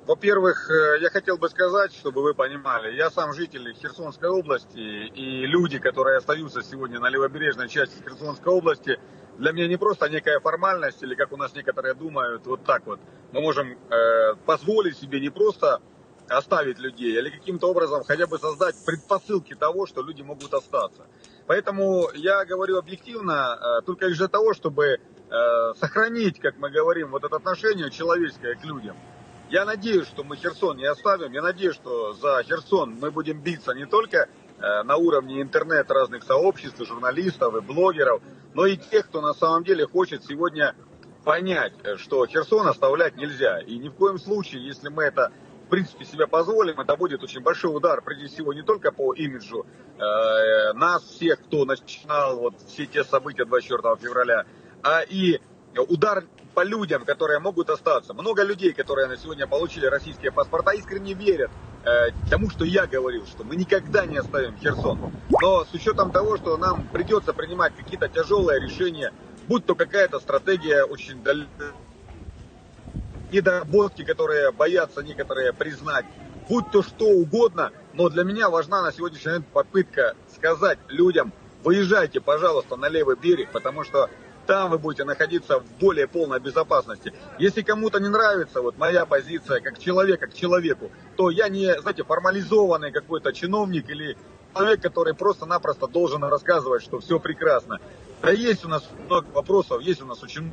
Во-первых, я хотел бы сказать, чтобы вы понимали, я сам житель Херсонской области, и люди, которые остаются сегодня на левобережной части Херсонской области, для меня не просто некая формальность, или как у нас некоторые думают, вот так вот. Мы можем позволить себе не просто оставить людей, или каким-то образом хотя бы создать предпосылки того, что люди могут остаться. Поэтому я говорю объективно только лишь для того, чтобы сохранить, как мы говорим, вот это отношение человеческое к людям. Я надеюсь, что мы Херсон не оставим. Я надеюсь, что за Херсон мы будем биться не только на уровне интернет разных сообществ, журналистов и блогеров, но и тех, кто на самом деле хочет сегодня понять, что Херсон оставлять нельзя. И ни в коем случае, если мы это в принципе себе позволим, это будет очень большой удар, прежде всего, не только по имиджу нас всех, кто начинал вот все те события 24 февраля, а и удар по людям, которые могут остаться. Много людей, которые на сегодня получили российские паспорта, искренне верят тому, что я говорил, что мы никогда не оставим Херсон. Но с учетом того, что нам придется принимать какие-то тяжелые решения, будь то какая-то стратегия очень недоработки, которые боятся некоторые признать, будь то что угодно, но для меня важна на сегодняшний момент попытка сказать людям: выезжайте, пожалуйста, на левый берег, потому что там вы будете находиться в более полной безопасности. Если кому-то не нравится вот моя позиция как человека к человеку, то я не, знаете, формализованный какой-то чиновник или человек, который просто-напросто должен рассказывать, что все прекрасно. Да есть у нас много вопросов, есть у нас очень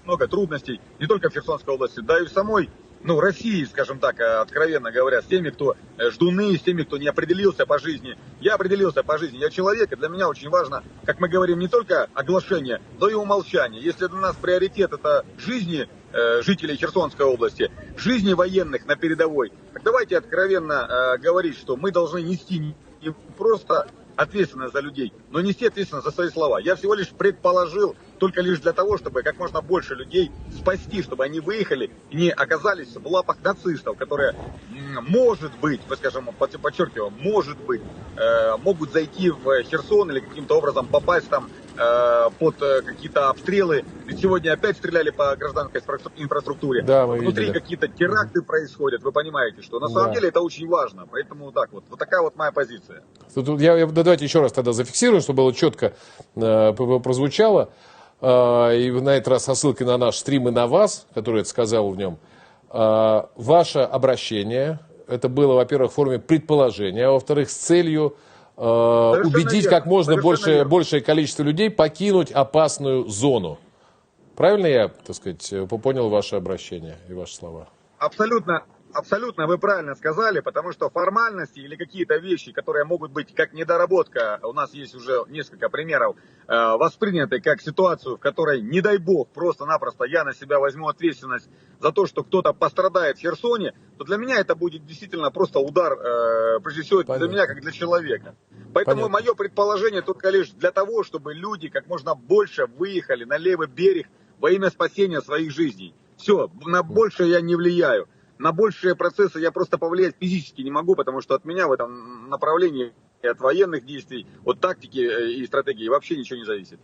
много трудностей, не только в Херсонской области, да и в самой, России, скажем так, откровенно говоря, с теми, кто ждуны, с теми, кто не определился по жизни. Я определился по жизни, я человек, и для меня очень важно, как мы говорим, не только оглашение, но и умолчание. Если для нас приоритет это жизни жителей Херсонской области, жизни военных на передовой, так давайте откровенно говорить, что мы должны нести не просто ответственность за людей, но нести ответственность за свои слова. Я всего лишь предположил, только лишь для того, чтобы как можно больше людей спасти, чтобы они выехали и не оказались в лапах нацистов, которые, может быть, скажем, подчеркиваю, может быть, могут зайти в Херсон или каким-то образом попасть там под какие-то обстрелы. Ведь сегодня опять стреляли по гражданской инфраструктуре. Да, мы внутри видели. Какие-то теракты происходят, вы понимаете, что на самом деле это очень важно. Поэтому так вот такая вот моя позиция. Давайте еще раз тогда зафиксируем, чтобы было четко прозвучало. И на этот раз со ссылкой на наш стрим и на вас, который это сказал в нем. Ваше обращение, это было, во-первых, в форме предположения, а во-вторых, с целью убедить как можно большее количество людей покинуть опасную зону. Правильно я, так сказать, понял ваше обращение и ваши слова? Абсолютно вы правильно сказали, потому что формальности или какие-то вещи, которые могут быть как недоработка, у нас есть уже несколько примеров, восприняты как ситуацию, в которой, не дай бог, просто-напросто я на себя возьму ответственность за то, что кто-то пострадает в Херсоне, то для меня это будет действительно просто удар, прежде всего, для меня как для человека. Поэтому мое предположение только лишь для того, чтобы люди как можно больше выехали на левый берег во имя спасения своих жизней. Все, на большее я не влияю. На большие процессы я просто повлиять физически не могу, потому что от меня в этом направлении, от военных действий, от тактики и стратегии вообще ничего не зависит.